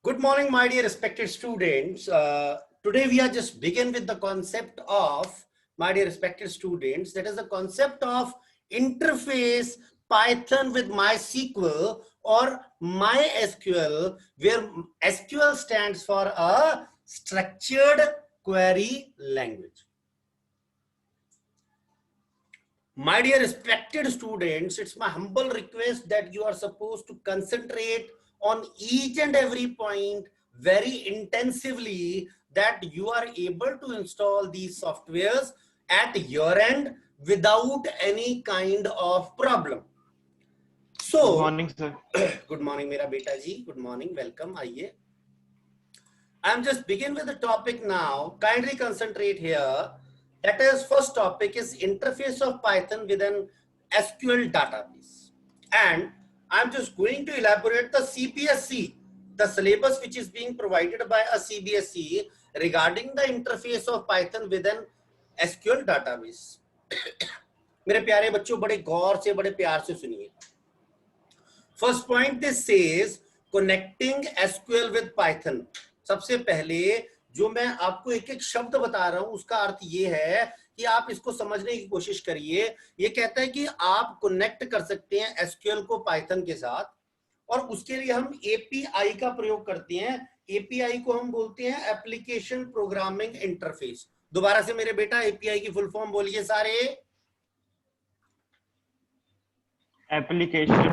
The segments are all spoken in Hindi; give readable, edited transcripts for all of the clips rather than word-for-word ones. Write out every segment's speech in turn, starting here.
Good morning, my dear respected students. Today we are just begin with the concept of, my dear respected students, that is the concept of interface Python with MySQL or MySQL, where SQL stands for a structured query language. My dear respected students, it's my humble request that you are supposed to concentrate on each and every point very intensively, that you are able to install these softwares at your end without any kind of problem. So, Good morning, sir. good morning, mera beta ji. Good morning. Welcome. Aaiye. I'm just begin with the topic now. Kindly concentrate here. That is, first topic is interface of Python with an SQL database. And I'm just going to elaborate the CBSE, the syllabus which is being provided by a CBSE regarding the interface of Python with an SQL database. मेरे प्यारे बच्चों, बड़े गौर से, बड़े प्यार से सुनिए. First point, this says connecting SQL with Python. सबसे पहले जो मैं आपको एक एक शब्द बता रहा हूं उसका अर्थ ये है कि आप इसको समझने की कोशिश करिए. ये कहता है कि आप कनेक्ट कर सकते हैं एसक्यूएल को पाइथन के साथ, और उसके लिए हम एपीआई का प्रयोग करते हैं. एपीआई को हम बोलते हैं एप्लीकेशन प्रोग्रामिंग इंटरफेस. दोबारा से मेरे बेटा एपीआई की फुल फॉर्म बोलिए सारे. Application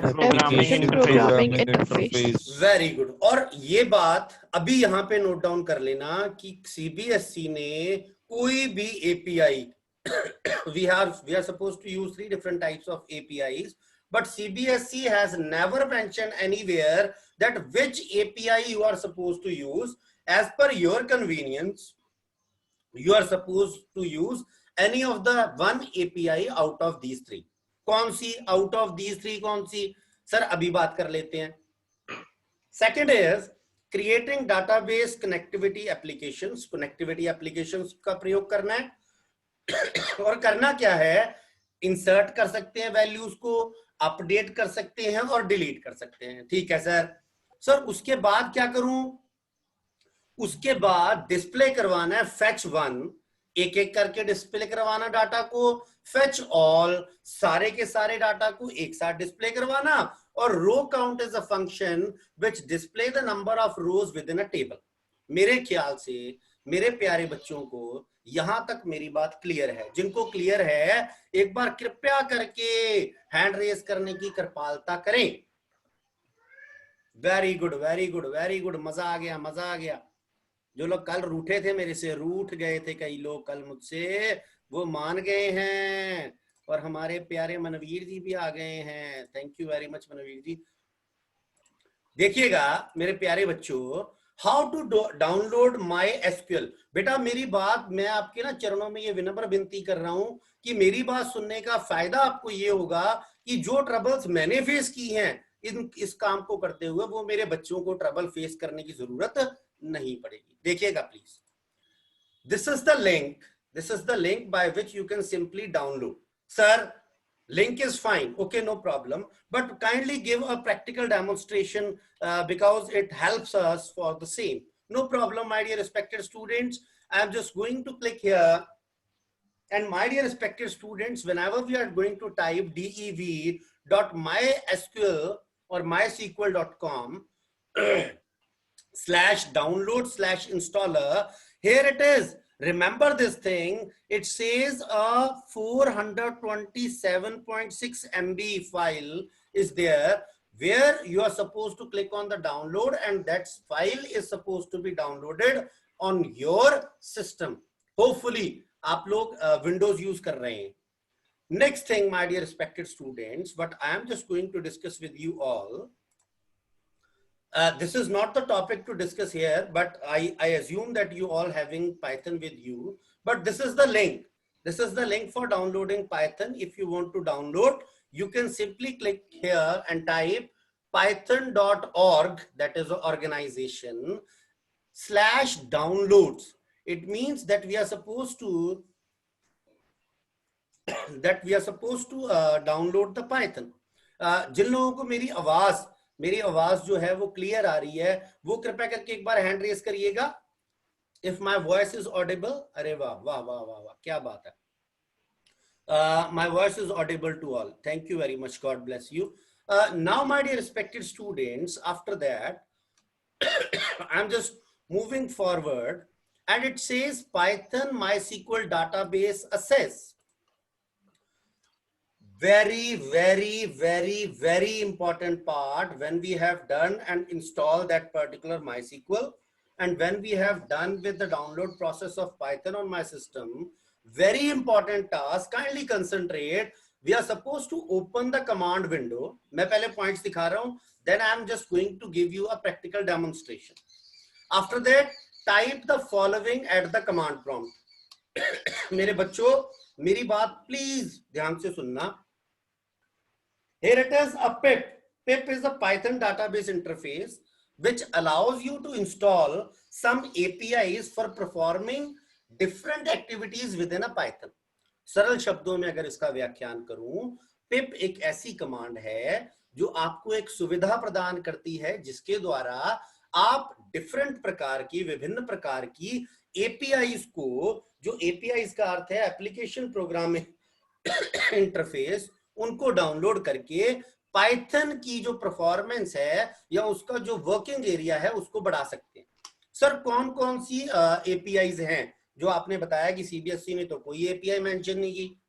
programming interface. Very good. और ये बात अभी यहां पे नोट डाउन कर लेना कि सीबीएसई ने कोई भी API we are supposed to use 3 different types of APIs, but CBSE has never mentioned anywhere that which API you are supposed to use. As per your convenience, you are supposed to use any of the one API out of these 3. कौन सी out of these 3 कौन सी? सर अभी बात कर लेते हैं. Second is creating database connectivity applications. Connectivity applications का प्रयोग करना है. और करना क्या है? इंसर्ट कर सकते हैं वैल्यूज को, अपडेट कर सकते हैं और डिलीट कर सकते हैं. ठीक है सर. सर उसके बाद क्या करूं? उसके बाद डिस्प्ले करवाना है फेच वन, एक एक करके डिस्प्ले करवाना डाटा को. फेच ऑल, सारे के सारे डाटा को एक साथ डिस्प्ले करवाना. और row count is a function which display the number of rows within a table. मेरे ख्याल से मेरे प्यारे बच्चों को यहां तक मेरी बात क्लियर है? जिनको क्लियर है एक बार कृपया करके हैंड रेज करने की कृपालता करें. Very good, very good, very good. मजा आ गया, मजा आ गया. जो लोग कल रूठे थे मेरे से, रूठ गए थे कई लोग कल मुझसे, वो मान गए हैं. और हमारे प्यारे मनवीर जी भी आ गए हैं. Thank you very much Manveer ji. देखिएगा मेरे प्यारे बच्चों, how to download my SQL. बेटा मेरी बात, मैं आपके ना चरणों में ये विनम्र विनती कर रहा हूं कि मेरी बात सुनने का फायदा आपको ये होगा कि जो ट्रबल्स मैंने फेस की हैं इस काम को करते हुए, वो मेरे बच्चों को ट्रबल फेस करने की जरूरत नहीं पड़ेगी. देखिएगा please. This is the link, this is the link by which you can simply download. Sir, link is fine, okay, no problem, but kindly give a practical demonstration because it helps us for the same. No problem, my dear respected students. I am just going to click here, and my dear respected students, whenever we are going to type dev.mysql or mysql.com /download/installer, here it is. Remember this thing, it says a 427.6 MB file is there, where you are supposed to click on the download, and that file is supposed to be downloaded on your system. Hopefully आप लोग Windows use कर रहे हैं. Next thing, my dear respected students, what I am just going to discuss with you all, this is not the topic to discuss here, but I assume that you all having Python with you. But this is the link. This is the link for downloading Python. If you want to download, you can simply click here and type python.org, that is an organization, /downloads. It means that we are supposed to download the Python. जिन लोगों को मेरी आवाज मेरी आवाज जो है वो क्लियर आ रही है, वो कृपया करके एक बार हैंड रेस करिएगा। If my voice is Audible, अरे वाह वाह वाह वाह वाह, क्या बात है। My voice is audible to all. Thank you very much. God bless you. Now, my dear respected students, after that, I'm just moving forward, and it says Python MySQL database access. Very, very, very, very important part when we have done and installed that particular MySQL, and when we have done with the download process of Python on my system. Very important task. Kindly concentrate. We are supposed to open the command window. मैं पहले points दिखा रहा हूँ. Then I am just going to give you a practical demonstration. After that, type the following at the command prompt. मेरे बच्चों, मेरी बात प्लीज ध्यान से सुनना. Here it is a pip. Pip is a Python database interface which allows you to install some APIs for performing different activities within a Python. सरल शब्दों में अगर इसका व्याख्यान करूं, पिप एक ऐसी कमांड है जो आपको एक सुविधा प्रदान करती है जिसके द्वारा आप डिफरेंट प्रकार की, विभिन्न प्रकार की एपीआईज को, जो एपीआईज का अर्थ है एप्लीकेशन प्रोग्रामिंग इंटरफेस, उनको डाउनलोड करके पाइथन की जो परफॉर्मेंस है या उसका जो वर्किंग एरिया है उसको बढ़ा सकते हैं. सर कौन कौन सी एपीआईज हैं जो आपने बताया कि सीबीएसई में तो कोई एपीआई मेंशन नहीं की.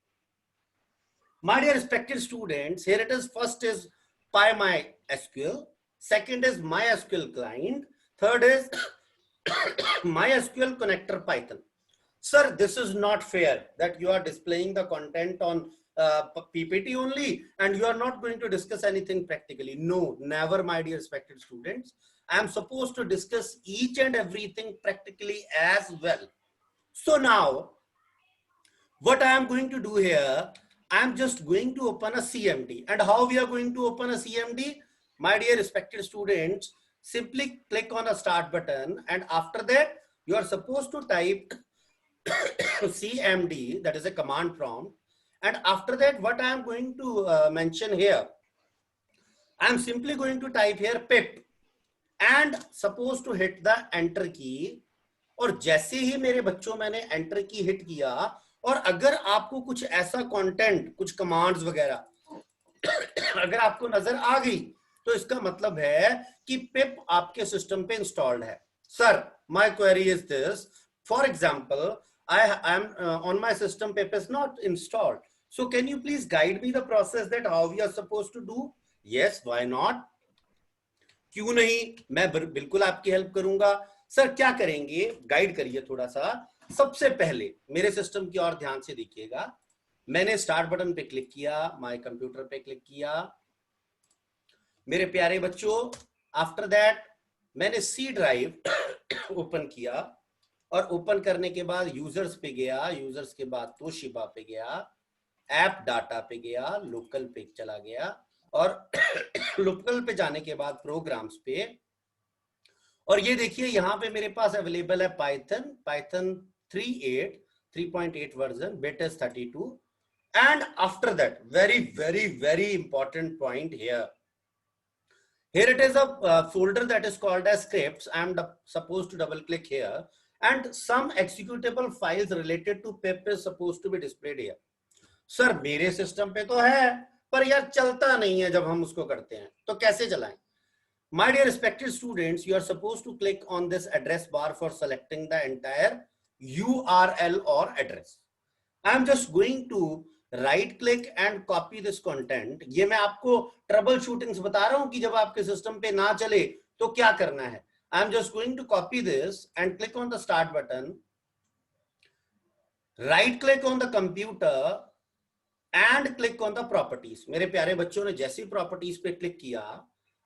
My dear respected students, here it is. First is PyMySQL, second is MySQL client, third is MySQL connector Python. Sir, this is not fair that you are displaying the content on PPT only and you are not going to discuss anything practically. No, never, my dear respected students. I am supposed to discuss each and everything practically as well. So now, what I am going to do here, I am just going to open a CMD. And how we are going to open a CMD? My dear respected students, simply click on the start button, and after that, you are supposed to type CMD, that is a command prompt. And after that, what I am going to mention here, I am simply going to type here pip and supposed to hit the enter key. और जैसे ही मेरे बच्चों मैंने एंटर की हिट किया, और अगर आपको कुछ ऐसा कंटेंट, कुछ कमांड्स वगैरह अगर आपको नजर आ गई, तो इसका मतलब है कि पिप आपके सिस्टम पे इंस्टॉल्ड है. Sir, my query is this. For example, I am on my system, pip is not installed. So can you please guide me the process that how we are supposed to do? Yes, why not? क्यों नहीं, मैं बिल्कुल आपकी हेल्प करूंगा. सर क्या करेंगे, गाइड करिए थोड़ा सा. सबसे पहले मेरे सिस्टम की ओर ध्यान से देखिएगा. मैंने स्टार्ट बटन पे क्लिक किया, माय कंप्यूटर पे क्लिक किया. मेरे प्यारे बच्चों, आफ्टर दैट मैंने सी ड्राइव ओपन किया, और ओपन करने के बाद यूजर्स पे गया, यूजर्स के बाद तोशिबा पे गया, ऐप डाटा पे गया, लोकल पे चला गया, और लोकल पे जाने के बाद प्रोग्राम्स पे, और ये देखिए यहां पे मेरे पास अवेलेबल है Python 3.8 version, bit is 32. And after that, very very very important point here, here it is a folder that is called as scripts. I am supposed to double click here, and some executable files related to pip is supposed to be displayed here. Sir मेरे सिस्टम पे तो है, पर यार चलता नहीं है जब हम उसको करते हैं, तो कैसे चलाएं? My dear respected students, you are supposed to click on this address bar for selecting the entire URL or address. I am just going to right click and copy this content. ये मैं आपको ट्रबल शूटिंग्स बता रहा हूं कि जब आपके सिस्टम पे ना चले तो क्या करना है. I am just going to copy this and click on the start button, right click on the computer and click on the properties. मेरे प्यारे बच्चों ने जैसी प्रॉपर्टीज पे क्लिक किया,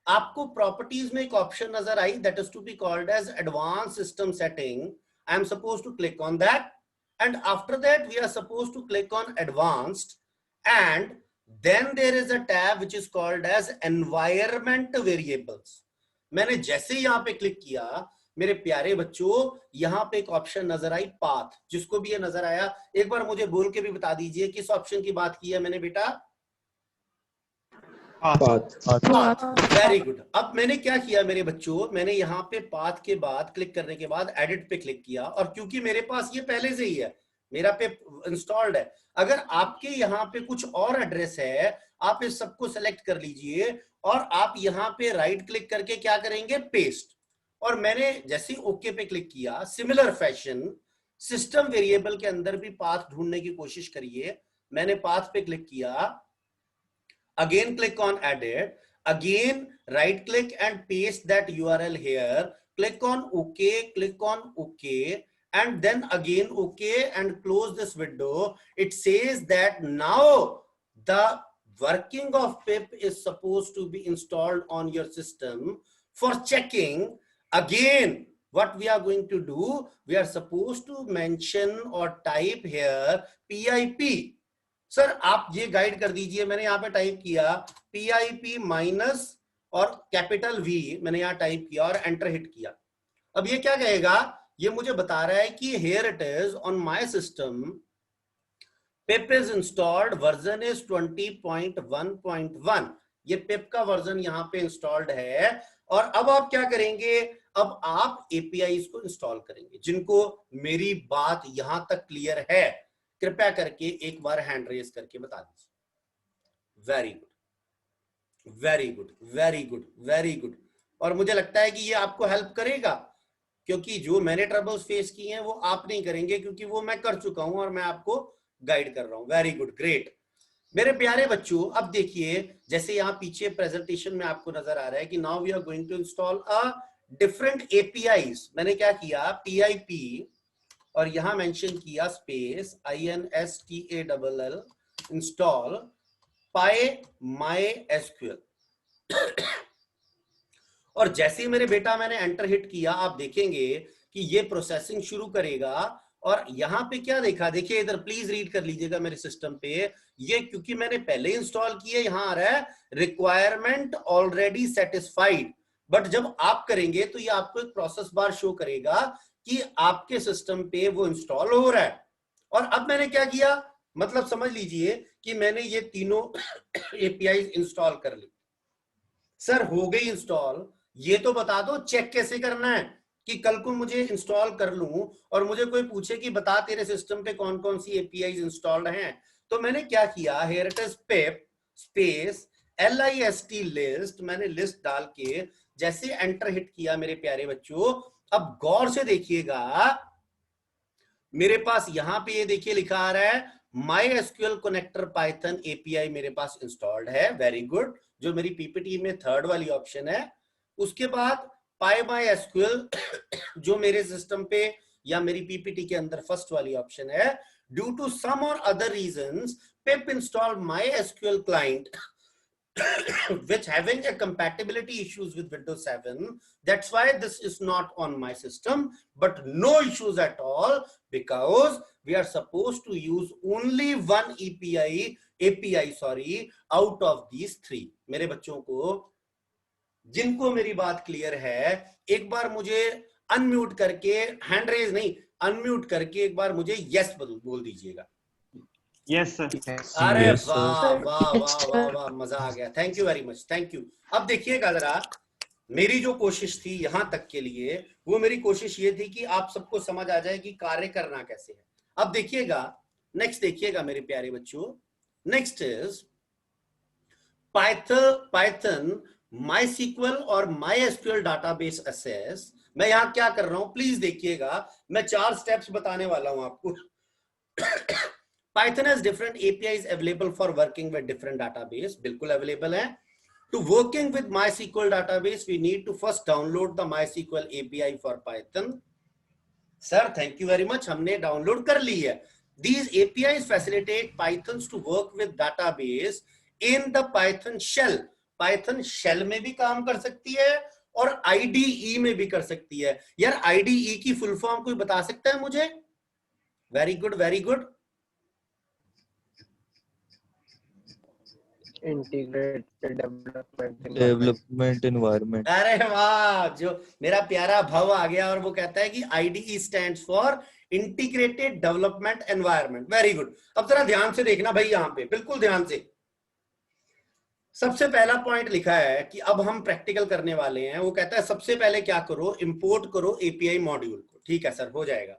आपको प्रॉपर्टीज में एक ऑप्शन नजर आई, that is to be called as advanced system setting. I am supposed to click on that, and after that we are supposed to click on advanced, and then there is a tab which is called as environment variables. मैंने जैसे यहाँ पे क्लिक किया, मेरे प्यारे बच्चों, यहाँ पे एक ऑप्शन नजर आई पाथ. जिसको भी ये नजर आया, एक बार मुझे बोल के भी बता दीजिए किस ऑप्शन की बात की है मैंने बेटा. Path. Very good. अब मैंने क्या किया मेरे बच्चों, मैंने यहाँ पे पाथ के बाद क्लिक करने के बाद एडिट पे क्लिक किया, और क्योंकि मेरे पास ये पहले से ही है, मेरा पे इंस्टॉल्ड है। अगर आपके यहाँ पे कुछ और एड्रेस है, आप इस सबको सेलेक्ट कर लीजिए और आप यहाँ पे राइट क्लिक करके क्या करेंगे, पेस्ट। और मैंने जैसे ओके पे क्लिक किया, सिमिलर फैशन सिस्टम वेरिएबल के अंदर भी पाथ ढूंढने की कोशिश करिए। मैंने पाथ पे क्लिक किया, again click on edit, again right click and paste that URL here, click on OK, and then again OK and close this window. It says that now the working of pip is supposed to be installed on your system. For checking, again what we are going to do, we are supposed to mention or type here PIP. Sir आप ये गाइड कर दीजिए, मैंने यहाँ पे टाइप किया PIP माइनस और कैपिटल V मैंने यहाँ टाइप किया और एंटर हिट किया। अब ये क्या कहेगा, ये मुझे बता रहा है कि here it is on my system, pip is installed, version is 20.1.1। ये पिप का वर्जन यहाँ पे इंस्टॉल्ड है। और अब आप क्या करेंगे, अब आप APIs को इंस्टॉल करेंगे। जिनको मेरी बात यहां तक क्लियर है, कृपया करके एक बार हैंड रेज करके बता दीजिए। Very good, very good, very good, very good. और मुझे लगता है कि ये आपको हेल्प करेगा, क्योंकि जो मैंने ट्रबल्स फेस किए हैं वो आप नहीं करेंगे, क्योंकि वो मैं कर चुका हूं और मैं आपको गाइड कर रहा हूं। Very good, great. मेरे प्यारे बच्चों, अब देखिए जैसे यहाँ पीछे प्रेजेंटेशन में आपको नजर आ रहा है कि now we are going to install a different APIs। मैंने क्या किया, PIP और यहां मेंशन किया स्पेस INSTALL इंस्टॉल PyMySQL। और जैसे ही मेरे बेटा मैंने एंटर हिट किया, आप देखेंगे कि ये प्रोसेसिंग शुरू करेगा। और यहां पे क्या देखा, देखिए इधर प्लीज रीड कर लीजिएगा मेरे सिस्टम पे। ये क्योंकि मैंने पहले इंस्टॉल किया, यहां आ रहा है रिक्वायरमेंट ऑलरेडी सेटिस्फाइड। बट जब आप करेंगे तो ये आपको एक प्रोसेस बार शो करेगा कि आपके सिस्टम पे वो इंस्टॉल हो रहा है। और अब मैंने क्या किया, मतलब समझ लीजिए कि मैंने ये तीनों APIs इंस्टॉल कर ली। सर हो गई इंस्टॉल, ये तो बता दो चेक कैसे करना है कि कल को मुझे इंस्टॉल कर लूं और मुझे कोई पूछे कि बता तेरे सिस्टम पे कौन कौन सी APIs इंस्टॉल्ड हैं। तो मैंने क्या किया, here it is pip space LIST list, मैंने लिस्ट डाल के जैसे एंटर हिट किया मेरे प्यारे बच्चों, अब गौर से देखिएगा मेरे पास यहां पे ये देखिए लिखा आ रहा है MySQL कनेक्टर पाइथन API मेरे पास इंस्टॉल्ड है। वेरी गुड, जो मेरी PPT में थर्ड वाली ऑप्शन है। उसके बाद PyMySQL जो मेरे सिस्टम पे या मेरी PPT के अंदर फर्स्ट वाली ऑप्शन है। ड्यू टू सम और other reasons pip install MySQL client which having a compatibility issues with Windows 7, that's why this is not on my system, but no issues at all, because we are supposed to use only one API out of these three। मेरे बच्चों को जिनको मेरी बात क्लियर है, एक बार मुझे अनम्यूट करके, हैंड रेज नहीं, अनम्यूट करके एक बार मुझे यस बोल दीजिएगा। Yes sir. अरे वाह वाह वाह वाह वाह, मजा आ गया। Thank you very much, thank you. अब देखिएगा जरा, मेरी जो कोशिश थी यहां तक के लिए, वो मेरी कोशिश ये थी कि आप सबको समझ आ जाए कि कार्य करना कैसे है। अब देखिएगा, नेक्स्ट देखिएगा मेरे प्यारे बच्चों, नेक्स्ट इज पाइथन MySQL और MySQL डाटाबेस एक्सेस। मैं यहां क्या कर रहा हूं, प्लीज देखिएगा, मैं 4 स्टेप्स बताने वाला हूं आपको। Python has different APIs available for working with different database, बिल्कुल अवेलेबल है। To working with MySQL database, we need to first download the MySQL API for Python. Sir, thank you very much, हमने डाउनलोड कर ली है। These APIs facilitate Pythons to work with database in the Python shell. Python shell में भी काम कर सकती है और IDE में भी कर सकती है। यार IDE की फुल फॉर्म कोई बता सकता है मुझे? Very good, very good. Integrated development environment. अरे वाह, जो मेरा प्यारा भव आ गया और वो कहता है कि IDE stands for integrated development environment. Very good. अब जरा ध्यान से देखना भाई, यहां पे बिल्कुल ध्यान से। सबसे पहला पॉइंट लिखा है कि अब हम प्रैक्टिकल करने वाले हैं, वो कहता है सबसे पहले क्या करो, इंपोर्ट करो एपीआई मॉड्यूल को। ठीक है सर, हो जाएगा।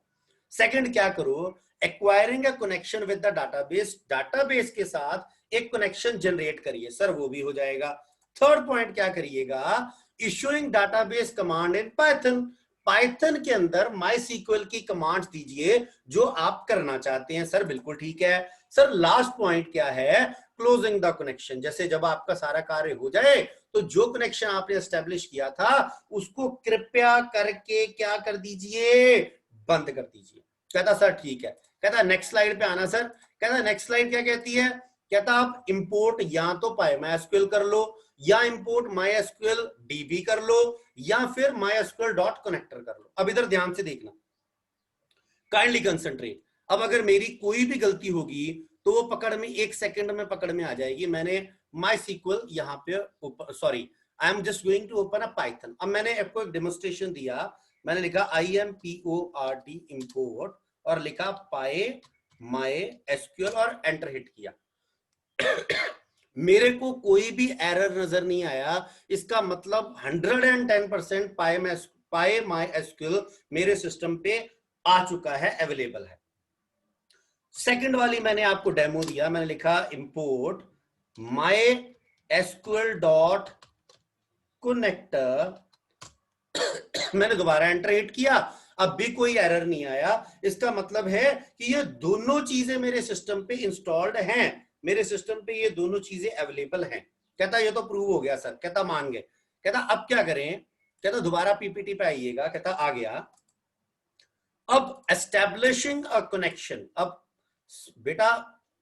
सेकंड क्या करो, acquiring a connection with the database, database के साथ एक कनेक्शन जनरेट करिए। सर वो भी हो जाएगा। थर्ड पॉइंट क्या करिएगा, issuing database command in Python, Python के अंदर माई सीक्वल की कमांड्स दीजिए जो आप करना चाहते हैं। सर बिल्कुल ठीक है। सर लास्ट पॉइंट क्या है, क्लोजिंग द कनेक्शन, जैसे जब आपका सारा कार्य हो जाए तो जो कनेक्शन आपने एस्टेब्लिश किया था उसको कृपया करके क्या कर दीजिए, बंद कर दीजिए। कहता सर ठीक है। कहता नेक्स्ट स्लाइड पे आना सर। कहता नेक्स्ट स्लाइड क्या कहती है, कहता आप इंपोर्ट या तो MySQL कर लो, या इंपोर्ट MySQL DB कर लो, या फिर MySQL डॉट कनेक्टर कर लो। अब इधर ध्यान से देखना, काइंडली कंसंट्रेट। अब अगर मेरी कोई भी गलती होगी तो वो पकड़ में 1 सेकंड में पकड़ में आ जाएगी। मैंने MySQL यहाँ पे, sorry, I am just going to open a Python. अब मैंने आपको एक डेमोन्स्ट्रेशन दिया, मैंने लिखा IMPORT इंपोर्ट और लिखा MySQL और एंटर हिट किया। मेरे को कोई भी एरर नजर नहीं आया। इसका मतलब 110% MySQL मेरे सिस्टम पे आ चुका है, अवेलेबल है। सेकंड वाली मैंने आपको डेमो दिया, मैंने लिखा इंपोर्ट MySQL डॉट कनेक्टर, मैंने दोबारा एंटर हिट किया, अब भी कोई एरर नहीं आया। इसका मतलब है कि ये दोनों चीजें मेरे सिस्टम पे इंस्टॉल्ड हैं, मेरे सिस्टम पे ये दोनों चीजें अवेलेबल हैं। कहता ये तो प्रूव हो गया सर। कहता मान गए। कहता अब क्या करें, कहता दोबारा पीपीटी पे आइएगा। कहता आ गया। अब एस्टैब्लिशिंग अ कनेक्शन। अब बेटा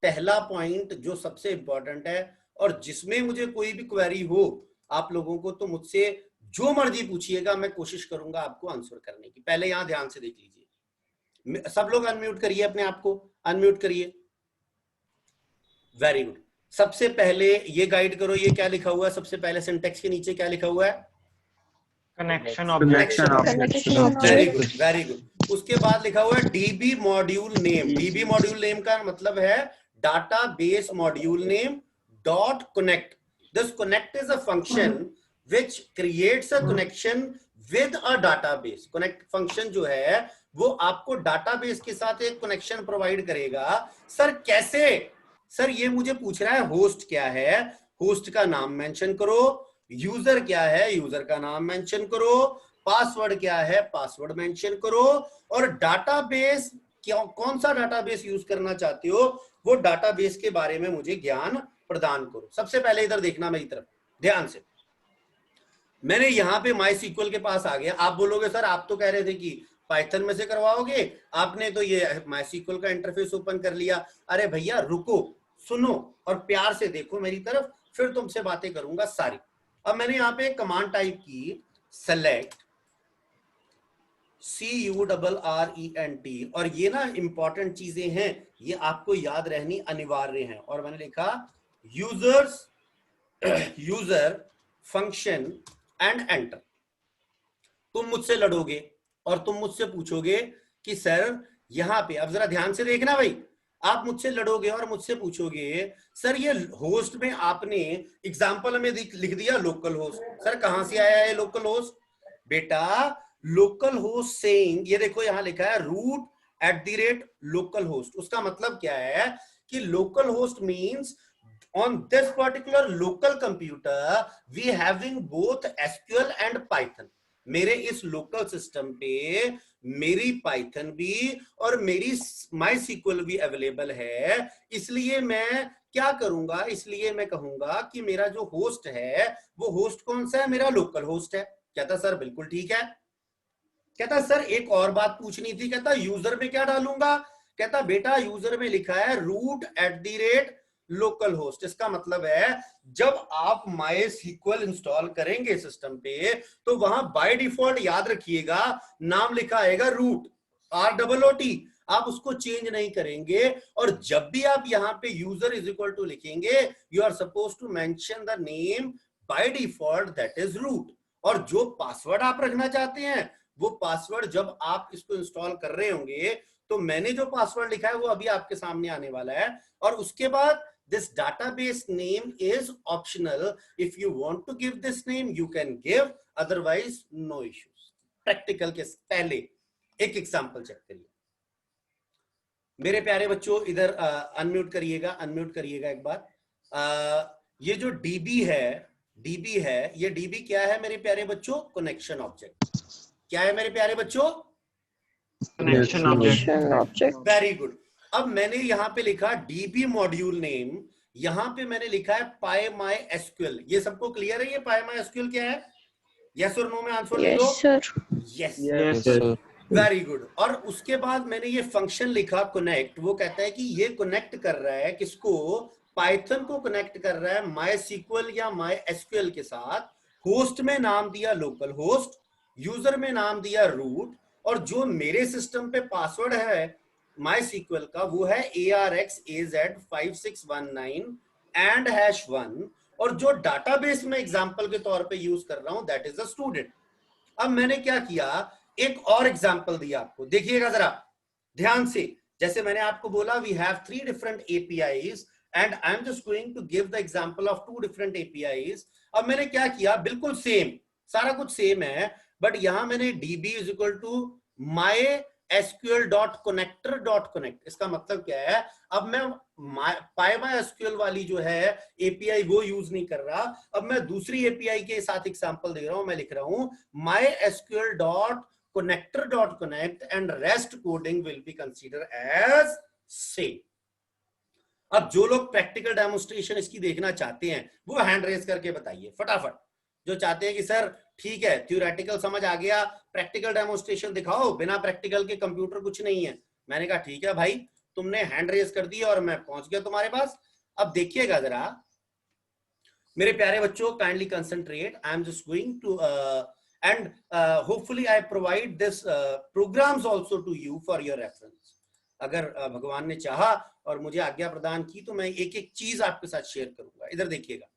पहला पॉइंट जो सबसे इंपॉर्टेंट है और जिसमें मुझे कोई भी क्वेरी हो आप लोगों को, तो मुझसे जो मर्जी पूछिएगा, मैं कोशिश करूंगा आपको आंसर करने की। पहले यहां ध्यान से देख लीजिए, सब लोग अनम्यूट करिए, अपने आप को अनम्यूट करिए। Very good. सबसे पहले ये गाइड करो, ये क्या लिखा हुआ है, सबसे पहले सिंटेक्स के नीचे क्या लिखा हुआ है, Connection connection object. Object. Very good, very good. उसके बाद लिखा हुआ है dB module name. DB module name का मतलब है database module name dot connect. This connect is a function which creates a connection with a database। Connect function जो है वो आपको डाटाबेस के साथ एक कनेक्शन प्रोवाइड करेगा। सर कैसे, सर ये मुझे पूछ रहा है होस्ट क्या है, होस्ट का नाम मेंशन करो, यूजर क्या है, यूजर का नाम मेंशन करो, पासवर्ड क्या है, पासवर्ड मेंशन करो, और डाटाबेस कौन सा डाटाबेस यूज करना चाहते हो वो डाटाबेस के बारे में मुझे ज्ञान प्रदान करो। सबसे पहले इधर देखना मेरी तरफ ध्यान से। मैंने यहाँ पे MySQL के पास आ गया। आप बोलोगे सर आप तो कह रहे थे कि पाइथन में से करवाओगे, आपने तो ये MySQL का इंटरफेस ओपन कर लिया। अरे भैया रुको, सुनो और प्यार से देखो मेरी तरफ, फिर तुमसे बातें करूंगा सारी। अब मैंने यहाँ पे कमांड टाइप की सेलेक्ट CURRENT, और ये ना इंपॉर्टेंट चीजें हैं, ये आपको याद रहनी अनिवार्य है। और मैंने लिखा यूजर फंक्शन एंड एंटर। तुम मुझसे लड़ोगे और तुम मुझसे पूछोगे कि सर यहां पे, अब जरा ध्यान से देखना भाई, आप मुझसे लड़ोगे और मुझसे पूछोगे सर ये होस्ट में आपने एग्जांपल में लिख दिया लोकल होस्ट। सर कहां से आया है लोकल होस्ट? बेटा लोकल होस्ट सेइंग, ये देखो यहां लिखा है root@localhost। उसका मतलब क्या है कि local host means on this particular local computer we having both SQL and Python। मेरे इस लोकल सिस्टम पे मेरी पाइथन भी और मेरी MySQL भी अवेलेबल है। इसलिए मैं क्या करूंगा, इसलिए मैं कहूंगा कि मेरा जो होस्ट है वो होस्ट कौन सा है, मेरा लोकल होस्ट है। कहता सर बिल्कुल ठीक है। कहता सर एक और बात पूछनी थी। कहता यूजर में क्या डालूंगा? कहता बेटा यूजर में लिखा है root@लोकल होस्ट। इसका मतलब है जब आप MySQL इंस्टॉल करेंगे सिस्टम पे तो वहां बाय डिफॉल्ट याद रखिएगा नाम लिखा आएगा रूट, ROOT। आप उसको चेंज नहीं करेंगे। और जब भी आप यहाँ पे यूजर इज इक्वल टू लिखेंगे you are suppose to mention the name by default that is root. और जो पासवर्ड आप रखना चाहते हैं वो पासवर्ड जब आप इसको इंस्टॉल कर रहे होंगे तो मैंने जो पासवर्ड लिखा है वो अभी आपके सामने आने वाला है। और उसके बाद this database name is optional. If you want to give this name, you can give, otherwise no issues. Practical के पहले एक एग्जांपल चेक करिए मेरे प्यारे बच्चों, इधर अनम्यूट करिएगा एक बार। ये जो डीबी है, ये डीबी क्या है मेरे प्यारे बच्चों? Connection object. क्या है मेरे प्यारे बच्चों? Connection object. Very good. अब मैंने यहाँ पे लिखा डीबी मॉड्यूल नेम, यहाँ पे मैंने लिखा है PyMySQL। ये सबको क्लियर है ये PyMySQL क्या है? यस और नो में आंसर लिख दो। Yes Yes, sir. Very good. और उसके बाद मैंने ये फंक्शन लिखा कनेक्ट। वो कहता है कि ये कनेक्ट कर रहा है किसको? पाइथन को कनेक्ट कर रहा है MySQL या MySQL के साथ। होस्ट में नाम दिया लोकल होस्ट, यूजर में नाम दिया रूट, और जो मेरे सिस्टम पे पासवर्ड है MySQL का वो है ARXAZ5619 एंड #1, और जो डाटाबेस में एग्जांपल के तौर पे यूज कर रहा हूं दैट इज द स्टूडेंट। अब मैंने क्या किया, एक और एग्जांपल दिया आपको, देखिएगा जरा ध्यान से। जैसे मैंने आपको बोला we have 3 different APIs and I am just going to give the example of 2 different APIs। अब मैंने क्या किया, बिल्कुल सेम, सारा कुछ सेम है, बट यहां मैंने db is equal to mysql.connector.connect। इसका मतलब क्या है, अब मैं PyMySQL वाली जो है API वो यूज नहीं कर रहा, अब मैं दूसरी API के साथ एग्जांपल दे रहा हूं। मैं लिख रहा हूं mysql.connector.connect and REST coding will be considered as same। अब जो लोग प्रैक्टिकल डेमोन्स्ट्रेशन इसकी देखना चाहते हैं वो हैंड रेज करके बताइए फटाफट। जो चाहते हैं कि सर ठीक है थ्योरेटिकल समझ आ गया, प्रैक्टिकल डेमोन्स्ट्रेशन दिखाओ, बिना प्रैक्टिकल के कंप्यूटर कुछ नहीं है। मैंने कहा ठीक है भाई, तुमने हैंड रेज कर दी और मैं पहुंच गया तुम्हारे पास। अब देखिएगा जरा मेरे प्यारे बच्चों, kindly concentrate. I am just going to and hopefully I provide this programs also to you for your reference. अगर भगवान ने चाहा और मुझे आज्ञा प्रदान की तो मैं एक एक चीज आपके साथ शेयर करूंगा। इधर देखिएगा,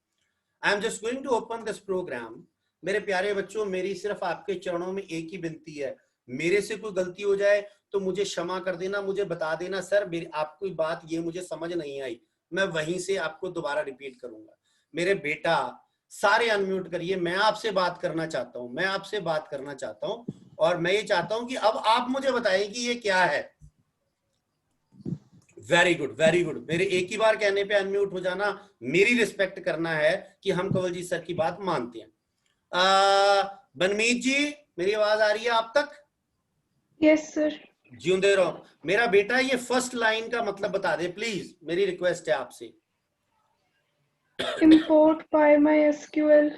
I am just going to open this program. मेरे प्यारे बच्चों, मेरी सिर्फ आपके चरणों में एक ही विनती है, मेरे से कोई गलती हो जाए तो मुझे क्षमा कर देना, मुझे बता देना सर मेरी आपकी बात ये मुझे समझ नहीं आई, मैं वहीं से आपको दोबारा रिपीट करूंगा। मेरे बेटा सारे अनम्यूट करिए, मैं आपसे बात करना चाहता हूं, मैं आपसे बात करना चाहता हूं, और मैं ये चाहता हूं कि अब आप मुझे बताइए कि ये क्या है। Very good, very good. मेरे एक ही बार कहने पे अनम्यूट हो जाना, मेरी रिस्पेक्ट करना है कि हम कंवलजीत सर की बात मानते हैं। बनमीत जी, मेरी आवाज आ रही है आप तक? Yes sir. जिਉਂਦੇ रहो। मेरा बेटा ये फर्स्ट लाइन का मतलब बता दे प्लीज, मेरी रिक्वेस्ट है आपसे। इंपोर्ट PyMySQL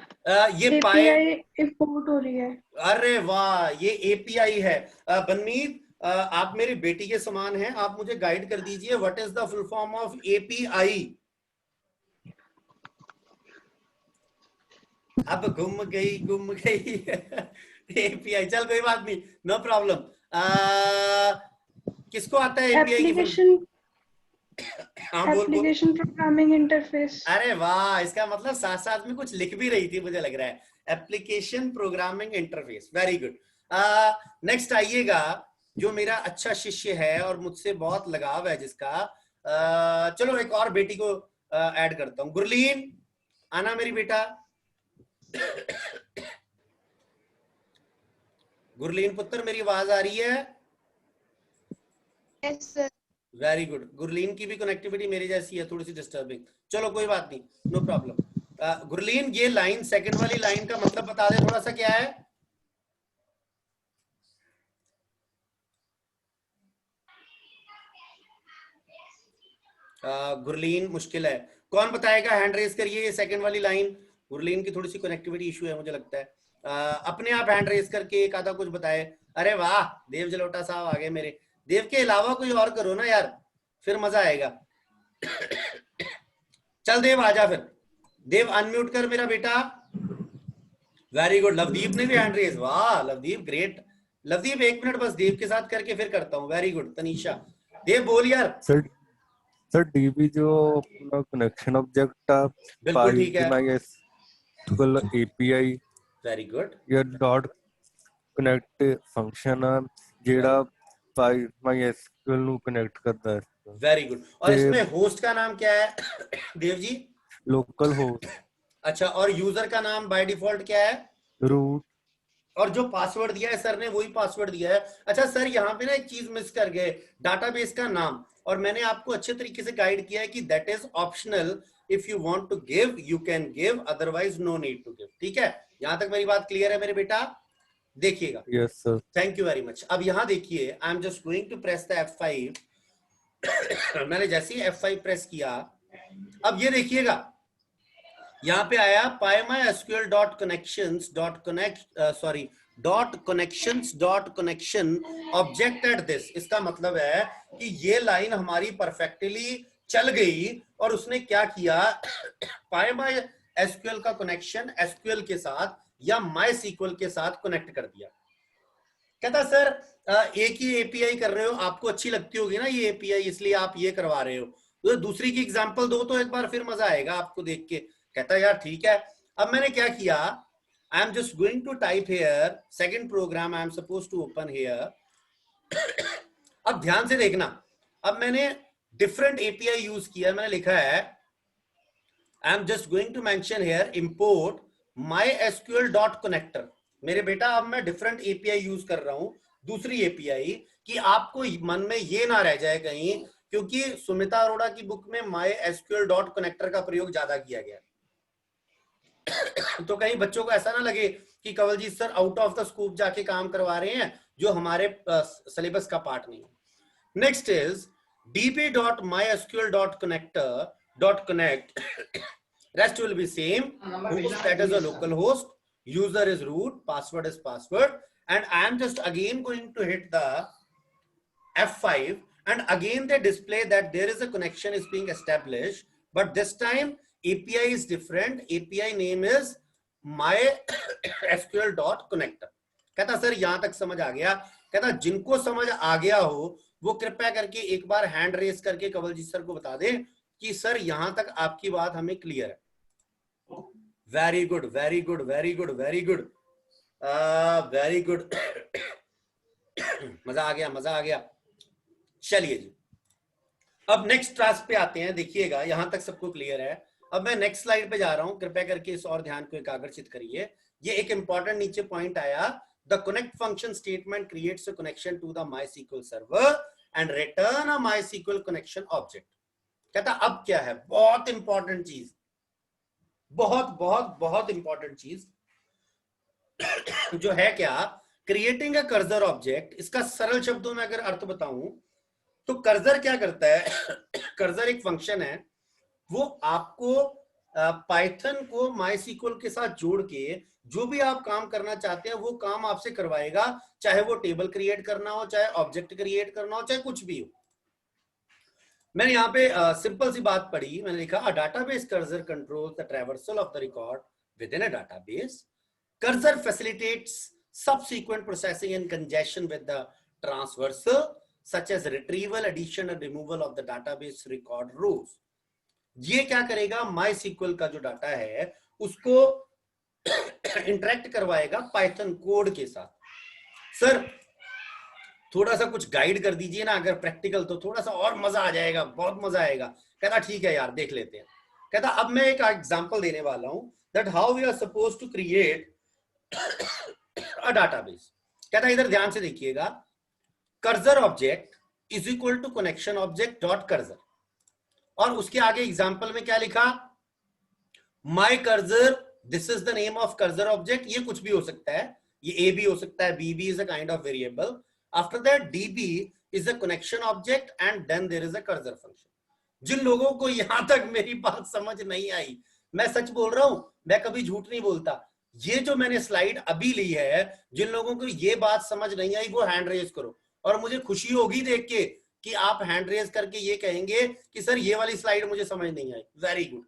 ये API इंपोर्ट हो रही है। अरे वाह, ये API है। बनमीत, आप मेरी बेटी के समान हैं, आप मुझे गाइड कर दीजिए what is the full form of API। अब गुम गई API। चल कोई बात नहीं, नो प्रॉब्लम। किसको आता है API की एप्लीकेशन हाँ बोल। Application programming interface. अरे वाह, इसका मतलब साथ साथ में कुछ लिख भी रही थी मुझे लग रहा है, application programming interface. Very good. Next आइएगा, जो मेरा अच्छा शिष्य है और मुझसे बहुत लगाव है जिसका, चलो एक और बेटी को ऐड करता हूं। गुरलीन, आना मेरी बेटा। गुरलीन पुत्र, मेरी आवाज आ रही है? Yes sir. Very good. Gurleen की भी कनेक्टिविटी मेरी जैसी है, थोड़ी सी डिस्टर्बिंग, चलो कोई बात नहीं, नो प्रॉब्लम। गुरलीन, ये लाइन सेकंड वाली लाइन का मतलब बता दे थोड़ा सा, क्या है? गुरलीन मुश्किल है, कौन बताएगा? हैंड रेज करिए। ये सेकंड वाली लाइन, गुरलीन की थोड़ी सी कनेक्टिविटी इशू है मुझे लगता है। अपने आप हैंड रेज करके एक आधा कुछ बताए। अरे वाह, देव जलोटा साहब आ गए मेरे। देव के अलावा कोई और करो ना यार, फिर मजा आएगा। चल देव आजा फिर। देव अनम्यूट कर मेरा बेटा। Very good. लवदीप ने भी हैंड रेज, वाह लवदीप ग्रेट। लवदीप एक मिनट बस देव के साथ करके फिर करता हूँ। Very good. तनीषा, देव बोल यार। सर डीबी जो अपना कनेक्शन ऑब्जेक्ट है, बिल्कुल ठीक है। MySQL API very good. या डॉट कनेक्ट फंक्शन है ਜਿਹੜਾ MySQL ਨੂੰ ਕਨੈਕਟ ਕਰਦਾ ਹੈ। Very good. और इसमें होस्ट का नाम क्या है देव जी? Local host. अच्छा, और यूजर का नाम बाय डिफॉल्ट क्या है? रूट। और जो पासवर्ड दिया है सर ने वही पासवर्ड दिया है। अच्छा सर, यहाँ पे ना एक चीज मिस कर गए, डाटाबेस का नाम। और मैंने आपको अच्छे तरीके से गाइड किया है कि that is optional, if you want to give you can give, otherwise no need to give. ठीक है, यहां तक मेरी बात क्लियर है मेरे बेटा? देखिएगा। Yes sir. Thank you very much. अब यहां देखिए, I am just going to press the F5। मैंने जैसे ही F5 प्रेस किया, अब ये देखिएगा यहाँ पे आया pymysql.connections.connection ऑब्जेक्ट एट दिस। इसका मतलब है कि ये लाइन हमारी परफेक्टली चल गई और उसने क्या किया, pymysql का कनेक्शन एसक्यूएल के साथ या MySQL के साथ कनेक्ट कर दिया। कहता सर एक ही एपीआई कर रहे हो, आपको अच्छी लगती होगी ना ये एपीआई, इसलिए आप ये करवा रहे हो, तो दूसरी की एग्जांपल दो तो एक बार फिर मजा आएगा आपको देख के। कहता यार ठीक है। अब मैंने क्या किया, I am just going to type here second program I am suppose to open here. अब ध्यान से देखना, अब मैंने डिफरेंट एपीआई यूज किया। मैंने लिखा है I am just going to mention here import mysql.connector। मेरे बेटा अब मैं डिफरेंट एपीआई यूज कर रहा हूं, दूसरी एपीआई, कि आपको मन में ये ना रह जाए कहीं, क्योंकि सुमिता अरोड़ा की बुक में mysql.connector का प्रयोग ज्यादा किया गया। तो कहीं बच्चों को ऐसा ना लगे कि Kanwaljeet sir out of the scope जाके काम करवा रहे हैं जो हमारे सिलेबस का पार्ट नहीं है। Next is db.mysql.connect rest will be same, host that is a local host, user is root, password is password, and I am just again going to hit the F5 and again they display that there is a connection is being established, but this time API is different. API name is mysql.connector। कहता सर यहां तक समझ आ गया। कहता जिनको समझ आ गया हो वो कृपया करके एक बार हैंड रेस करके कंवलजीत सर को बता दें कि सर यहां तक आपकी बात हमें क्लियर है। Very good very good very good very good very good. मजा आ गया मजा आ गया। चलिए जी, अब नेक्स्ट टास्क पे आते हैं। देखिएगा यहां तक सबको क्लियर है। अब मैं नेक्स्ट स्लाइड पे जा रहा हूं, कृपया करके इस और ध्यान को एकाग्रचित करिए। ये एक इंपॉर्टेंट नीचे पॉइंट आया, the connect function statement creates a connection to the MySQL server and return a MySQL connection object. कहता अब क्या है, बहुत इंपॉर्टेंट चीज, बहुत बहुत बहुत इंपॉर्टेंट चीज जो है क्या, क्रिएटिंग अ कर्सर ऑब्जेक्ट। इसका सरल शब्दों में अगर अर्थ बताऊं तो कर्सर क्या करता है, कर्सर एक फंक्शन है, वो आपको पाइथन को MySQL के साथ जोड़ के जो भी आप काम करना चाहते हैं वो काम आपसे करवाएगा, चाहे वो टेबल क्रिएट करना हो, चाहे ऑब्जेक्ट क्रिएट करना हो, चाहे कुछ भी हो। मैंने यहाँ पे सिंपल सी बात पढ़ी, मैंने लिखा a database cursor controls the traversal of the record within a database. Cursor facilitates subsequent processing in conjunction with the transversal such as retrieval, addition and removal of the database record rows। ये क्या करेगा, MySQL का जो डाटा है उसको इंटरेक्ट करवाएगा पाइथन कोड के साथ। सर थोड़ा सा कुछ गाइड कर दीजिए ना, अगर प्रैक्टिकल तो थोड़ा सा और मजा आ जाएगा, बहुत मजा आएगा। कहता ठीक है यार देख लेते हैं। कहता अब मैं एक एग्जांपल देने वाला हूं that how we are suppose to create a database. कहता इधर ध्यान से देखिएगा, cursor object is equal to connection object dot cursor, और उसके आगे एग्जांपल में क्या लिखा, my cursor, this is the name of cursor object. ये कुछ भी हो सकता है, ये ए भी हो सकता है, बी भी is a kind of variable. After that DB is a connection object and then there is a cursor function. जिन लोगों को यहां तक मेरी बात समझ नहीं आई, मैं सच बोल रहा हूं, मैं कभी झूठ नहीं बोलता, ये जो मैंने स्लाइड अभी ली है, जिन लोगों को ये बात समझ नहीं आई वो हैंड रेज करो, और मुझे खुशी होगी देख के कि आप हैंड रेज करके ये कहेंगे कि सर ये वाली स्लाइड मुझे समझ नहीं आई। वेरी गुड,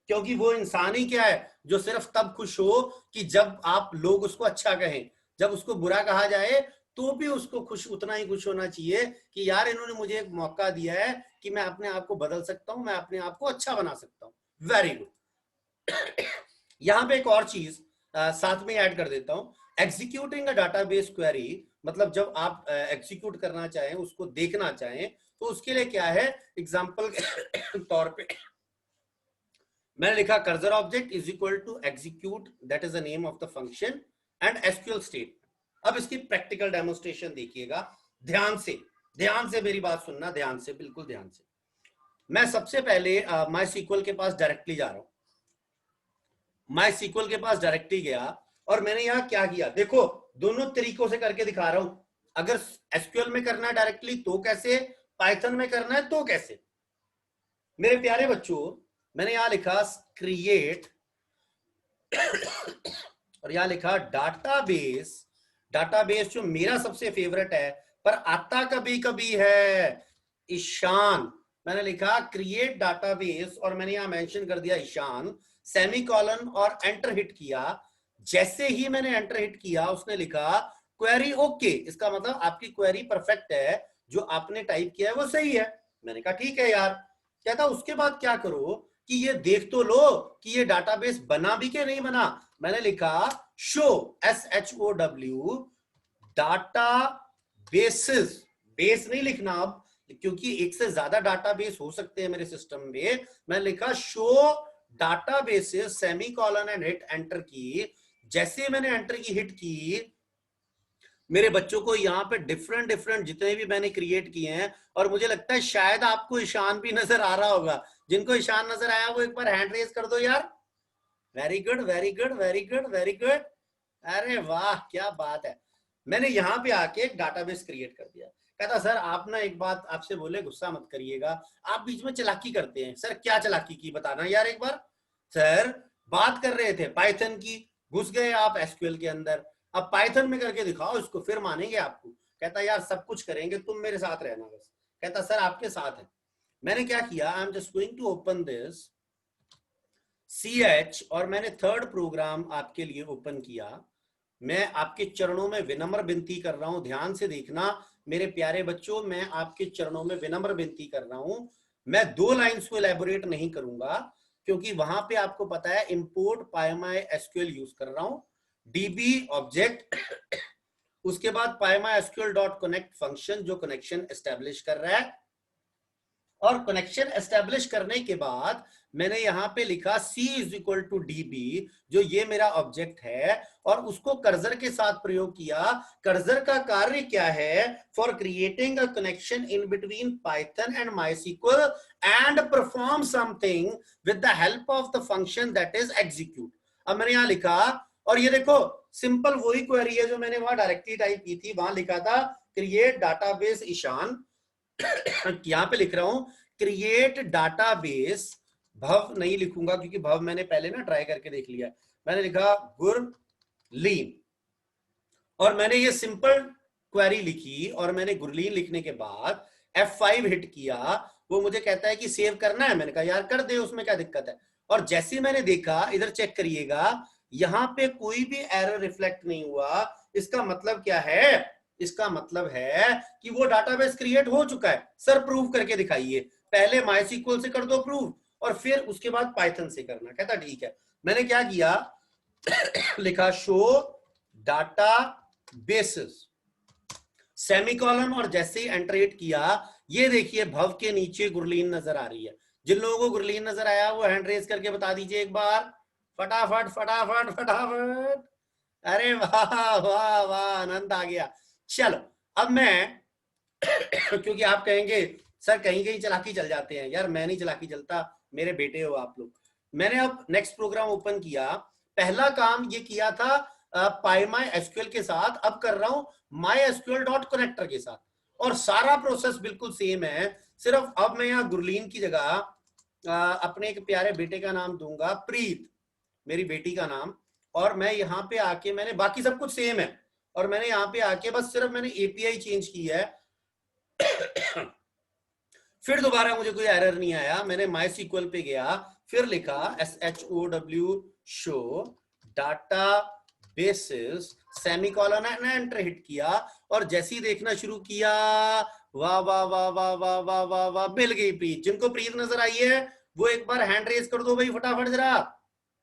क्योंकि वो इंसान ही क्या है जो सिर्फ तब खुश हो कि जब आप लोग उसको अच्छा कहें, जब उसको बुरा कहा जाए तो भी उसको खुश, उतना ही खुश होना चाहिए कि यार इन्होंने मुझे एक मौका दिया है कि मैं अपने आप को बदल सकता हूं, मैं अपने आप को अच्छा बना सकता हूं। Very good. यहां पे एक और चीज साथ में ऐड कर देता हूं, एग्जीक्यूटिंग अ डाटाबेस क्वेरी, मतलब जब आप एग्जीक्यूट करना चाहें, उसको देखना चाहें, तो उसके लिए क्या है, एग्जांपल के तौर पे मैंने लिखा cursor object is equal to execute, that is the name of the function and SQL state. अब इसकी प्रैक्टिकल डेमोन्स्ट्रेशन देखिएगा, ध्यान से मेरी बात सुनना, ध्यान से, बिल्कुल ध्यान से। मैं सबसे पहले माई सीक्वल के पास डायरेक्टली जा रहा हूं, माई सीक्वल के पास डायरेक्टली गया और मैंने यहां क्या किया, देखो दोनों तरीकों से करके दिखा रहा हूं। अगर एसक्यूएल में करना है डायरेक्टली तो कैसे, पाइथन में करना है तो कैसे। मेरे प्यारे बच्चों, मैंने यहां लिखा क्रिएट और यहां लिखा डाटाबेस। डाटाबेस जो मेरा सबसे फेवरेट है पर आता कभी कभी है, ईशान। मैंने लिखा क्रिएट डाटाबेस और मैंने यहां मेंशन कर दिया ईशान, सेमीकोलन और एंटर हिट किया। जैसे ही मैंने एंटर हिट किया उसने लिखा क्वेरी ओके, इसका मतलब आपकी क्वेरी परफेक्ट है, जो आपने टाइप किया है वो सही है। मैंने कहा ठीक है यार। कहता उसके बाद क्या करो कि ये देख तो लो कि ये डाटाबेस बना भी के नहीं बना। मैंने लिखा show, SHOW, data basis, base नहीं लिखना अब क्योंकि एक से ज्यादा डाटाबेस हो सकते हैं मेरे सिस्टम में। मैं लिखा show databases semicolon and hit enter की। जैसे मैंने एंटर की हिट की, मेरे बच्चों को यहाँ पे डिफरेंट जितने भी मैंने क्रिएट किए हैं, और मुझे लगता है शायद आपको ईशान भी नजर आ रहा होगा। जिनको ईशान नजर आया वो एक बार हैंड रेज कर दो यार। Very good very good very good very good, अरे वाह क्या बात है। मैंने यहाँ पे आके एक डाटाबेस क्रिएट कर दिया। कहता सर आप ना एक बात आपसे बोले, गुस्सा मत करिएगा, आप बीच में चालाकी करते हैं। सर क्या चालाकी की बताना यार एक बार। सर बात कर रहे थे पाइथन की, घुस गए आप एसक्यूएल के अंदर, अब पाइथन में करके दिखाओ इसको, फिर मानेंगे आपको। कहता यार सब कुछ करेंगे, तुम मेरे साथ रहना बस। कहता सर आपके साथ है। मैंने क्या किया, I am just going to open this CH और मैंने थर्ड प्रोग्राम आपके लिए ओपन किया। मैं आपके चरणों में विनम्र विनती कर रहा हूं, ध्यान से देखना मेरे प्यारे बच्चों, मैं आपके चरणों में विनम्र विनती कर रहा हूं। मैं 2 लाइंस को एलैबोरेट नहीं करूंगा क्योंकि वहां पे आपको पता है इंपोर्ट PyMySQL यूज कर रहा हूं, DB ऑब्जेक्ट, उसके बाद PyMySQL.connect फंक्शन जो कनेक्शन एस्टेब्लिश कर रहा है, और कनेक्शन एस्टेब्लिश करने के बाद मैंने यहां पे लिखा C is equal to DB, जो ये मेरा ऑब्जेक्ट है, और उसको कर्सर के साथ प्रयोग किया। कर्सर का कार्य क्या है, for creating a connection in between Python and MySQL and perform something with the help of the function that is execute. अब मैंने यहां लिखा, और ये देखो सिंपल वही क्वेरी है जो मैंने वहां डायरेक्टली टाइप की थी, वहां लिखा था क्रिएट डाटाबेस ईशान। यहां पे लिख रहा हूं क्रिएट डाटाबेस, भव नहीं लिखूंगा क्योंकि भव मैंने पहले ना ट्राई करके देख लिया। मैंने लिखा गुरलीन और मैंने ये सिंपल क्वेरी लिखी, और मैंने गुरलीन लिखने के बाद F5 हिट किया। वो मुझे कहता है कि सेव करना है। मैंने कहा यार कर दे, उसमें क्या दिक्कत है। और जैसे ही मैंने देखा, इधर चेक करिएगा, यहां पे कोई भी एरर रिफ्लेक्ट नहीं हुआ। इसका मतलब क्या है, इसका मतलब है कि वो डाटाबेस क्रिएट हो चुका है। सर प्रूव करके दिखाइए, पहले MySQL से कर दो प्रूव और फिर उसके बाद पाइथन से करना। कहता ठीक है। मैंने क्या किया, लिखा शो डाटा बेसिस सेमीकोलन, और जैसे ही एंटर हिट किया, ये देखिए भव के नीचे गुरलीन नजर आ रही है। जिन लोगों को गुरलीन नजर आया वो हैंड रेज करके बता दीजिए एक बार, फटाफट फटाफट फटाफट। अरे वाह वाह वाह, आनंद आ गया। चलो अब मैं क्योंकि आप कहेंगे सर कहीं कहीं चलाकी चल जाते हैं, यार मैं नहीं चलाकी चलता, मेरे बेटे हो आप लोग। मैंने अब नेक्स्ट प्रोग्राम ओपन किया। पहला काम ये किया था PyMySQL के साथ, अब कर रहा हूं MySQL.connector के साथ, और सारा प्रोसेस बिल्कुल सेम है। सिर्फ अब मैं यहाँ गुरलीन की जगह अपने एक प्यारे बेटे का नाम दूंगा प्रीत, मेरी बेटी का नाम, और मैं यहाँ पे आके मैंने बाकी सब कुछ सेम है, और मैंने यहाँ पे आके बस सिर्फ मैंने API चेंज की है। फिर दोबारा मुझे कोई एरर नहीं आया। मैंने MySQL पे गया, फिर लिखा SHOW show data basis semicolon and enter hit किया, और जैसे ही देखना शुरू किया, वाह वाह वाह वाह वाह वाह वाह वाह, मिल गई प्रीत। जिनको प्रीत नजर आई है वो एक बार हैंड रेज कर दो भाई फटाफट जरा।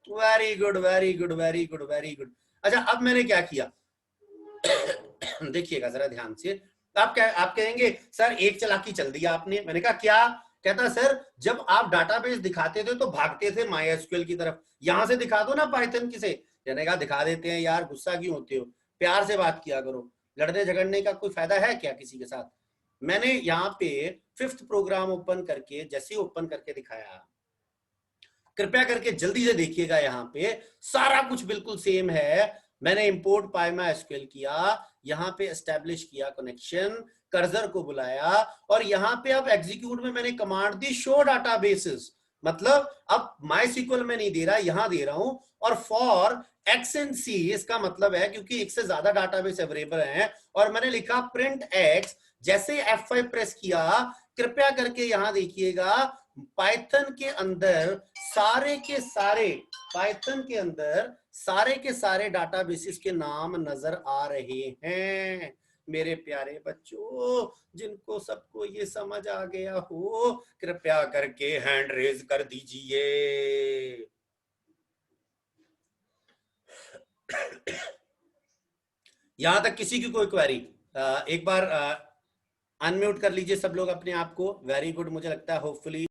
Very good very good very good very good. अच्छा अब मैंने क्या किया देखिएगा जरा ध्यान से। आप कहेंगे सर एक चालाकी चल दिया आपने। मैंने कहा क्या? कहता सर जब आप डाटाबेस दिखाते थे तो भागते थे MySQL की तरफ, यहां से दिखा दो ना पाइथन की से। मैंने कहा दिखा देते हैं यार, गुस्सा क्यों होते हो, प्यार से बात किया करो, लड़ने झगड़ने का कोई फायदा है क्या किसी के साथ। मैंने यहाँ पे 5th प्रोग्राम ओपन करके, जैसे ही ओपन करके दिखाया, कृपया करके जल्दी से देखिएगा, यहाँ पे सारा कुछ बिल्कुल सेम है। मैंने इंपोर्ट PyMySQL किया, यहाँ पे एस्टेब्लिश किया कनेक्शन, कर्सर को बुलाया, और यहाँ पे अब एग्जीक्यूट में मैंने कमांड दी शो डाटाबेसेस, मतलब अब MySQL में नहीं दे रहा, यहां दे रहा हूं। और फॉर X and C, इसका मतलब है क्योंकि एक से ज्यादा डाटाबेस अवेलेबल हैं, और मैंने लिखा प्रिंट X। जैसे F5 प्रेस किया, कृपया करके यहां देखिएगा, पाइथन के अंदर सारे के सारे, पाइथन के अंदर सारे के सारे डाटाबेसेस के नाम नजर आ रहे हैं। मेरे प्यारे बच्चों, जिनको सबको ये समझ आ गया हो, कृपया करके हैंड रेज कर दीजिए। यहां तक किसी की कोई क्वेरी? एक बार अनम्यूट कर लीजिए सब लोग अपने आप को। वेरी गुड, मुझे लगता है होपफुली